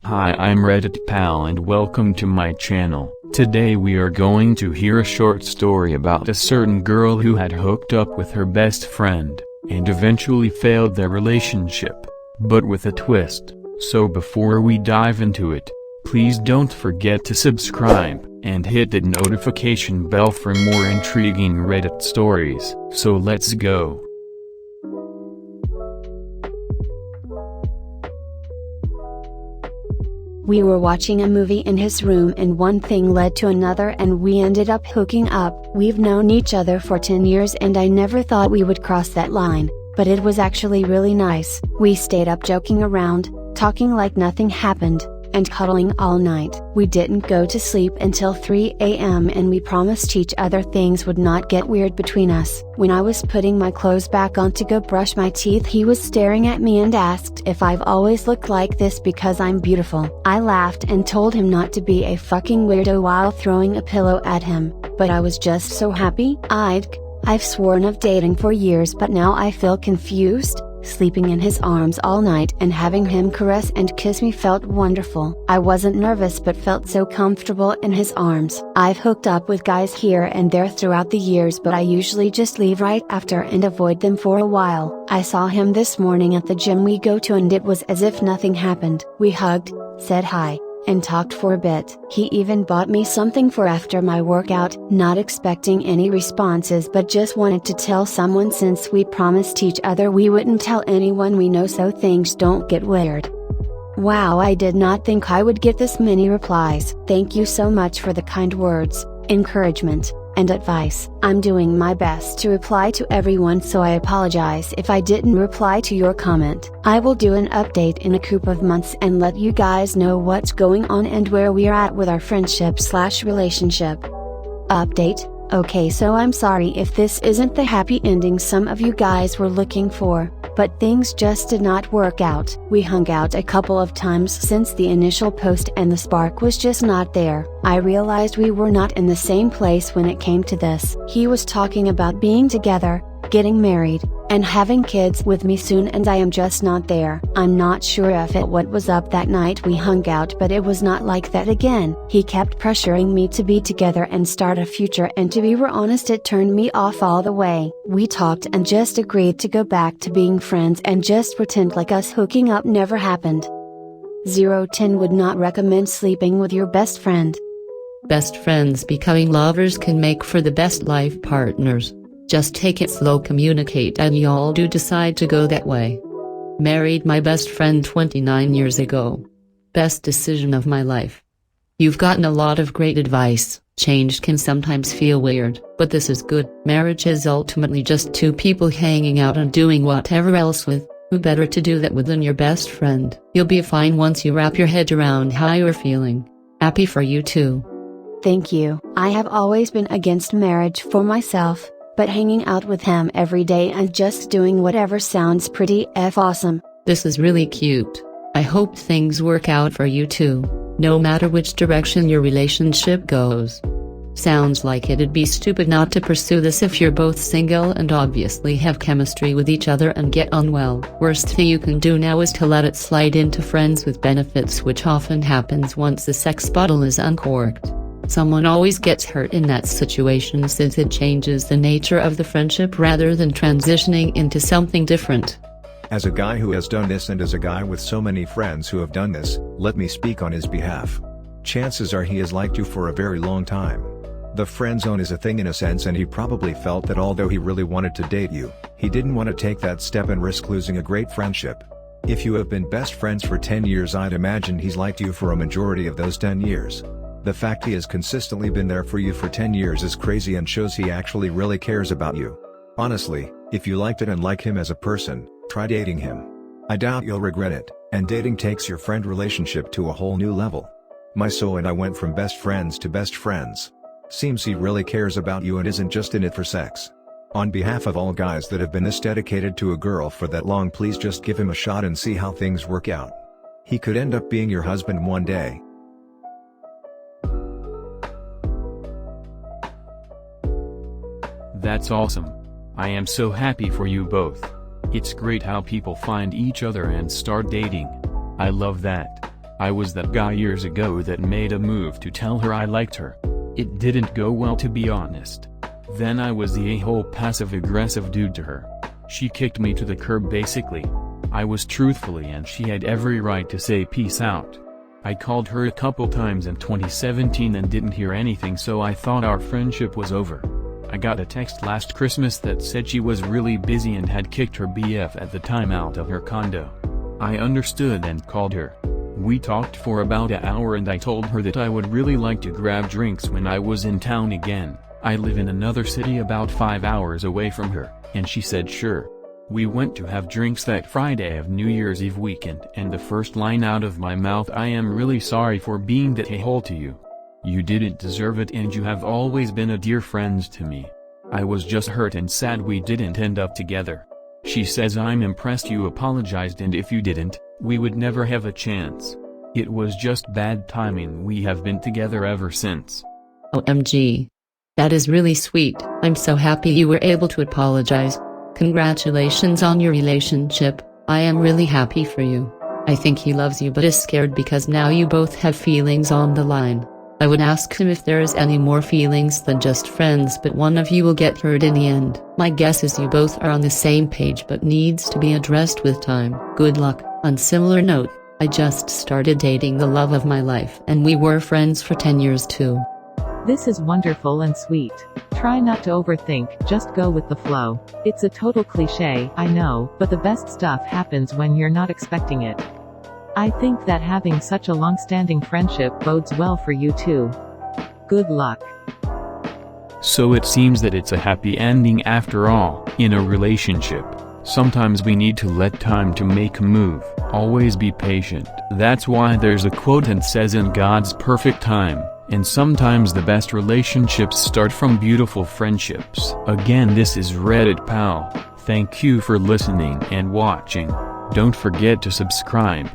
Hi, I'm Reddit Pal and welcome to my channel. Today we are going to hear a short story about a certain girl who had hooked up with her best friend, and eventually failed their relationship, but with a twist. So before we dive into it, please don't forget to subscribe, and hit the notification bell for more intriguing Reddit stories. So let's go. We were watching a movie in his room and one thing led to another and we ended up hooking up. We've known each other for 10 years and I never thought we would cross that line, but it was actually really nice. We stayed up joking around, talking like nothing happened, and cuddling all night. We didn't go to sleep until 3 a.m. and we promised each other things would not get weird between us. When I was putting my clothes back on to go brush my teeth, he was staring at me and asked if I've always looked like this because I'm beautiful. I laughed and told him not to be a fucking weirdo while throwing a pillow at him, but I was just so happy. I've sworn off dating for years, but now I feel confused. Sleeping in his arms all night and having him caress and kiss me felt wonderful. I wasn't nervous but felt so comfortable in his arms. I've hooked up with guys here and there throughout the years, but I usually just leave right after and avoid them for a while. I saw him this morning at the gym we go to and it was as if nothing happened. We hugged, said hi, and talked for a bit. He even bought me something for after my workout, not expecting any responses but just wanted to tell someone since we promised each other we wouldn't tell anyone we know so things don't get weird. Wow, I did not think I would get this many replies. Thank you so much for the kind words, encouragement, and advice. I'm doing my best to reply to everyone, so I apologize if I didn't reply to your comment. I will do an update in a couple of months and let you guys know what's going on and where we're at with our friendship/relationship. Update. Okay, so I'm sorry if this isn't the happy ending some of you guys were looking for, but things just did not work out. We hung out a couple of times since the initial post and the spark was just not there. I realized we were not in the same place when it came to this. He was talking about being together, getting married, and having kids with me soon, and I am just not there. I'm not sure if it what was up that night we hung out, but it was not like that again. He kept pressuring me to be together and start a future, and to be honest it turned me off all the way. We talked and just agreed to go back to being friends and just pretend like us hooking up never happened. 010 would not recommend sleeping with your best friend. Best friends becoming lovers can make for the best life partners. Just take it slow, communicate, and y'all do decide to go that way. Married my best friend 29 years ago. Best decision of my life. You've gotten a lot of great advice. Change can sometimes feel weird, but this is good. Marriage is ultimately just two people hanging out and doing whatever else with. Who better to do that with than your best friend? You'll be fine once you wrap your head around how you're feeling. Happy for you too. Thank you. I have always been against marriage for myself, but hanging out with him every day and just doing whatever sounds pretty awesome. This is really cute. I hope things work out for you too, no matter which direction your relationship goes. Sounds like it'd be stupid not to pursue this if you're both single and obviously have chemistry with each other and get on well. Worst thing you can do now is to let it slide into friends with benefits, which often happens once the sex bottle is uncorked. Someone always gets hurt in that situation since it changes the nature of the friendship rather than transitioning into something different. As a guy who has done this and as a guy with so many friends who have done this, let me speak on his behalf. Chances are he has liked you for a very long time. The friend zone is a thing in a sense, and he probably felt that although he really wanted to date you, he didn't want to take that step and risk losing a great friendship. If you have been best friends for 10 years, I'd imagine he's liked you for a majority of those 10 years. The fact he has consistently been there for you for 10 years is crazy and shows he actually really cares about you. Honestly, if you liked it and like him as a person, try dating him. I doubt you'll regret it, and dating takes your friend relationship to a whole new level. My soul and I went from best friends to best friends. Seems he really cares about you and isn't just in it for sex. On behalf of all guys that have been this dedicated to a girl for that long, please just give him a shot and see how things work out. He could end up being your husband one day. That's awesome. I am so happy for you both. It's great how people find each other and start dating. I love that. I was that guy years ago that made a move to tell her I liked her. It didn't go well, to be honest. Then I was the a-hole passive-aggressive dude to her. She kicked me to the curb basically. I was truthfully, and she had every right to say peace out. I called her a couple times in 2017 and didn't hear anything, so I thought our friendship was over. I got a text last Christmas that said she was really busy and had kicked her BF at the time out of her condo. I understood and called her. We talked for about an hour and I told her that I would really like to grab drinks when I was in town again. I live in another city about 5 hours away from her, and she said sure. We went to have drinks that Friday of New Year's Eve weekend, and the first line out of my mouth, "I am really sorry for being that a-hole to you. You didn't deserve it and you have always been a dear friend to me. I was just hurt and sad we didn't end up together." She says, "I'm impressed you apologized, and if you didn't, we would never have a chance. It was just bad timing. We have been together ever since." OMG. That is really sweet. I'm so happy you were able to apologize. Congratulations on your relationship. I am really happy for you. I think he loves you but is scared because now you both have feelings on the line. I would ask him if there is any more feelings than just friends, but one of you will get hurt in the end. My guess is you both are on the same page but needs to be addressed with time. Good luck. On similar note, I just started dating the love of my life and we were friends for 10 years too. This is wonderful and sweet. Try not to overthink, just go with the flow. It's a total cliche, I know, but the best stuff happens when you're not expecting it. I think that having such a long-standing friendship bodes well for you too. Good luck. So it seems that it's a happy ending after all. In a relationship, sometimes we need to let time to make a move. Always be patient. That's why there's a quote and says, "In God's perfect time." And sometimes the best relationships start from beautiful friendships. Again, this is Reddit Pal. Thank you for listening and watching. Don't forget to subscribe.